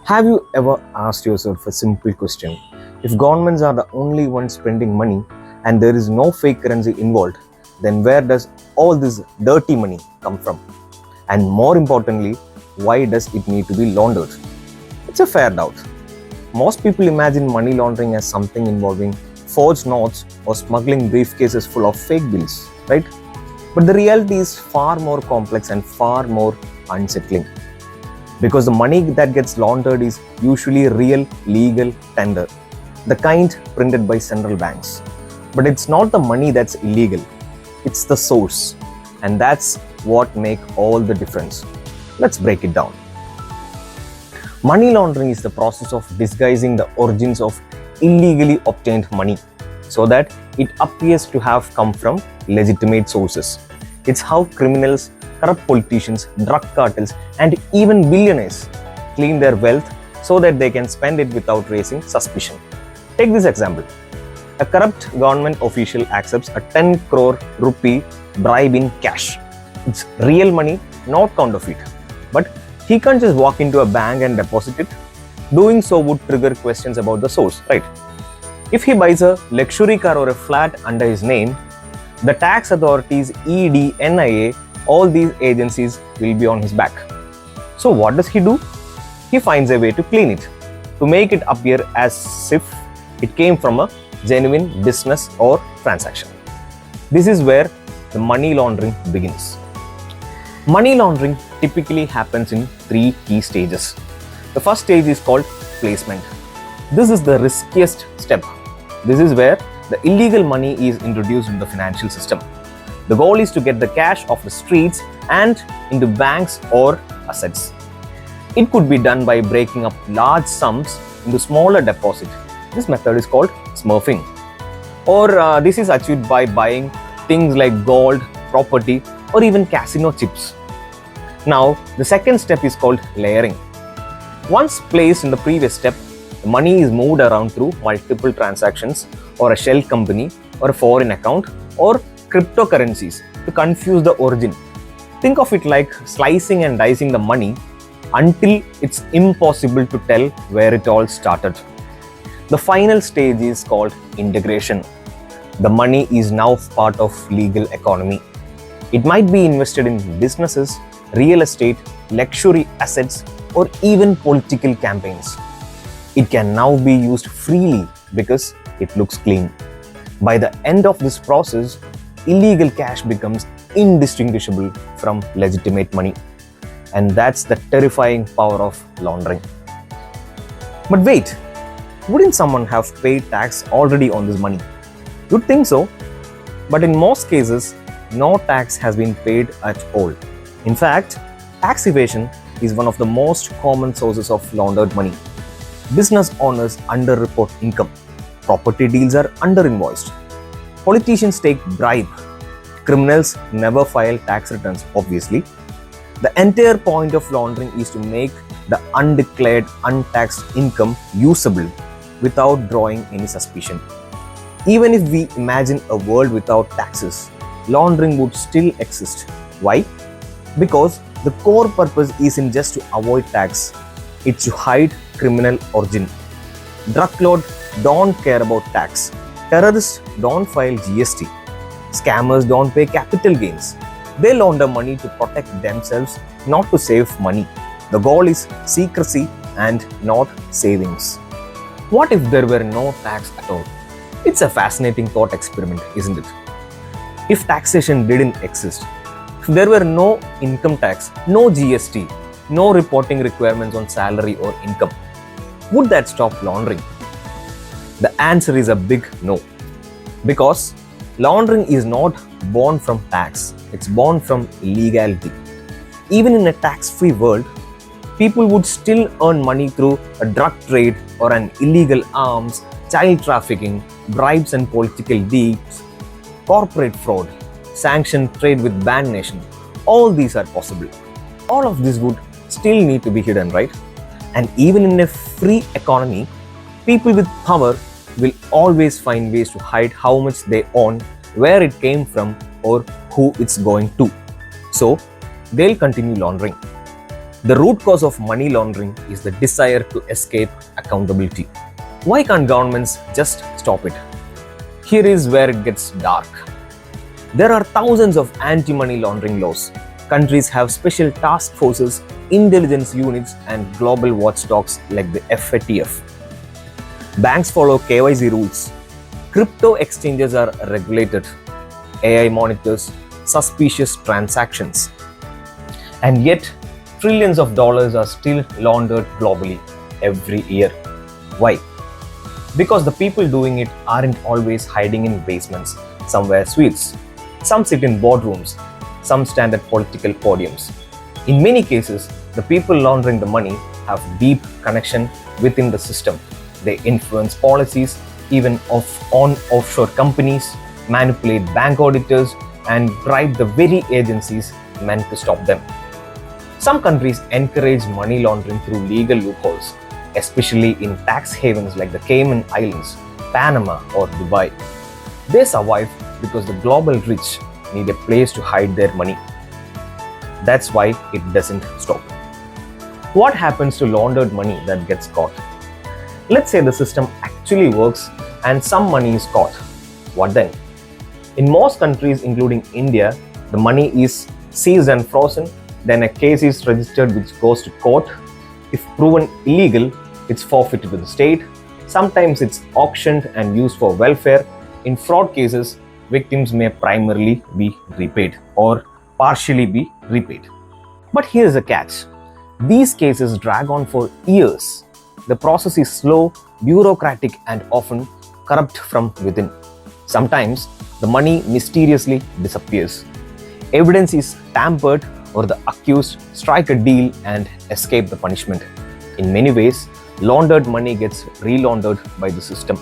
Have you ever asked yourself a simple question? If governments are the only ones spending money and there is no fake currency involved, then where does all this dirty money come from? And more importantly, why does it need to be laundered? It's a fair doubt. Most people imagine money laundering as something involving forged notes or smuggling briefcases full of fake bills, right? But the reality is far more complex and far more unsettling. Because the money that gets laundered is usually real legal tender, the kind printed by central banks. But it's not the money that's illegal, it's the source, and that's what makes all the difference. Let's break it down. Money laundering is the process of disguising the origins of illegally obtained money so that it appears to have come from legitimate sources. It's how criminals, corrupt politicians, drug cartels, and even billionaires clean their wealth so that they can spend it without raising suspicion. Take this example. A corrupt government official accepts a 10 crore rupee bribe in cash. It's real money, not counterfeit. But he can't just walk into a bank and deposit it. Doing so would trigger questions about the source, right? If he buys a luxury car or a flat under his name, the tax authorities, ED, NIA, all these agencies will be on his back. So what does he do? He finds a way to clean it, to make it appear as if it came from a genuine business or transaction. This is where the money laundering begins. Money laundering typically happens in three key stages. The first stage is called placement. This is the riskiest step. This is where the illegal money is introduced in the financial system. The goal is to get the cash off the streets and into banks or assets. It could be done by breaking up large sums into smaller deposits. This method is called smurfing. Or this is achieved by buying things like gold, property, or even casino chips. Now, the second step is called layering. Once placed in the previous step, the money is moved around through multiple transactions or a shell company or a foreign account or cryptocurrencies to confuse the origin. Think of it like slicing and dicing the money until it's impossible to tell where it all started. The final stage is called integration. The money is now part of legal economy. It might be invested in businesses, real estate, luxury assets, or even political campaigns. It can now be used freely because it looks clean. By the end of this process, illegal cash becomes indistinguishable from legitimate money. And that's the terrifying power of laundering. But wait, wouldn't someone have paid tax already on this money? You'd think so. But in most cases, no tax has been paid at all. In fact, tax evasion is one of the most common sources of laundered money. Business owners underreport income. Property deals are underinvoiced. Politicians take bribe. Criminals never file tax returns, obviously. The entire point of laundering is to make the undeclared, untaxed income usable without drawing any suspicion. Even if we imagine a world without taxes, laundering would still exist. Why? Because the core purpose isn't just to avoid tax, it's to hide criminal origin. Drug lords don't care about tax. Terrorists don't file GST. Scammers don't pay capital gains. They launder money to protect themselves, not to save money. The goal is secrecy and not savings. What if there were no tax at all? It's a fascinating thought experiment, isn't it? If taxation didn't exist, if there were no income tax, no GST, no reporting requirements on salary or income, would that stop laundering? The answer is a big no. Because laundering is not born from tax, it's born from illegality. Even in a tax-free world, people would still earn money through a drug trade or an illegal arms, child trafficking, bribes and political deeds, corporate fraud, sanctioned trade with banned nations. All these are possible. All of this would still need to be hidden, right? And even in a free economy, people with power will always find ways to hide how much they own, where it came from, or who it's going to. So, they'll continue laundering. The root cause of money laundering is the desire to escape accountability. Why can't governments just stop it? Here is where it gets dark. There are thousands of anti-money laundering laws. Countries have special task forces, intelligence units, and global watchdogs like the FATF. Banks follow KYC rules. Crypto exchanges are regulated. AI monitors suspicious transactions. And yet, trillions of dollars are still laundered globally every year. Why? Because the people doing it aren't always hiding in basements, some wear suits, some sit in boardrooms, some stand at political podiums. In many cases, the people laundering the money have deep connection within the system. They influence policies, even on offshore companies, manipulate bank auditors, and bribe the very agencies meant to stop them. Some countries encourage money laundering through legal loopholes, especially in tax havens like the Cayman Islands, Panama, or Dubai. They survive because the global rich need a place to hide their money. That's why it doesn't stop. What happens to laundered money that gets caught? Let's say the system actually works and some money is caught. What then? In most countries, including India, the money is seized and frozen. Then a case is registered which goes to court. If proven illegal, it's forfeited to the state. Sometimes it's auctioned and used for welfare. In fraud cases, victims may primarily be repaid or partially be repaid. But here's a catch. These cases drag on for years. The process is slow, bureaucratic, and often corrupt from within. Sometimes the money mysteriously disappears. Evidence is tampered, or the accused strike a deal and escape the punishment. In many ways, laundered money gets re-laundered by the system,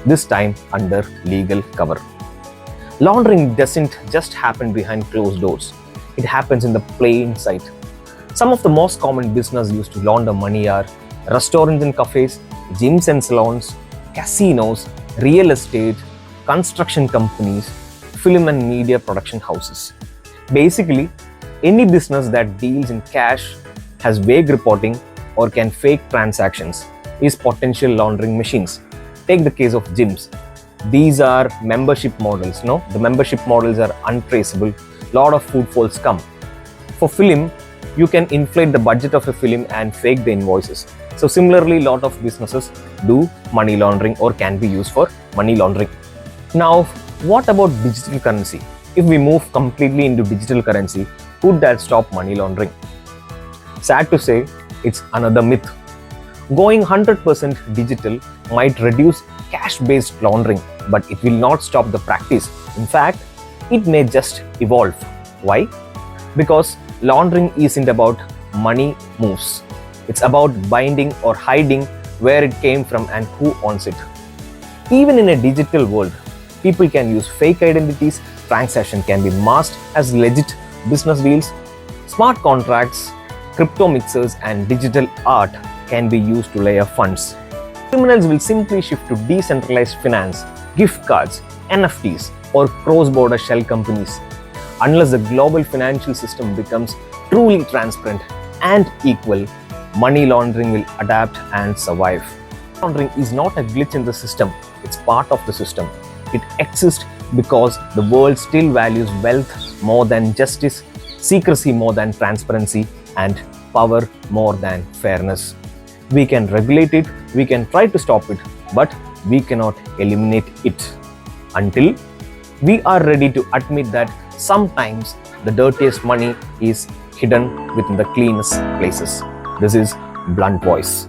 this time under legal cover. Laundering doesn't just happen behind closed doors. It happens in the plain sight. Some of the most common business used to launder money are restaurants and cafes, gyms and salons, casinos, real estate, construction companies, film and media production houses. Basically, any business that deals in cash, has vague reporting, or can fake transactions is potential laundering machines. Take the case of gyms. These are membership models. No, the membership models are untraceable. Lot of footfalls come. For film, you can inflate the budget of a film and fake the invoices. So similarly, lot of businesses do money laundering or can be used for money laundering. Now, what about digital currency? If we move completely into digital currency, could that stop money laundering? Sad to say, it's another myth. Going 100% digital might reduce cash-based laundering, but it will not stop the practice. In fact, it may just evolve. Why? Because laundering isn't about money moves. It's about binding or hiding where it came from and who owns it. Even in a digital world, people can use fake identities, transactions can be masked as legit business deals, smart contracts, crypto mixers, and digital art can be used to layer funds. Criminals will simply shift to decentralized finance, gift cards, NFTs, or cross-border shell companies. Unless the global financial system becomes truly transparent and equal, money laundering will adapt and survive. Laundering is not a glitch in the system, it's part of the system. It exists because the world still values wealth more than justice, secrecy more than transparency, and power more than fairness. We can regulate it, we can try to stop it, but we cannot eliminate it until we are ready to admit that sometimes the dirtiest money is hidden within the cleanest places. This is Blunt Voice.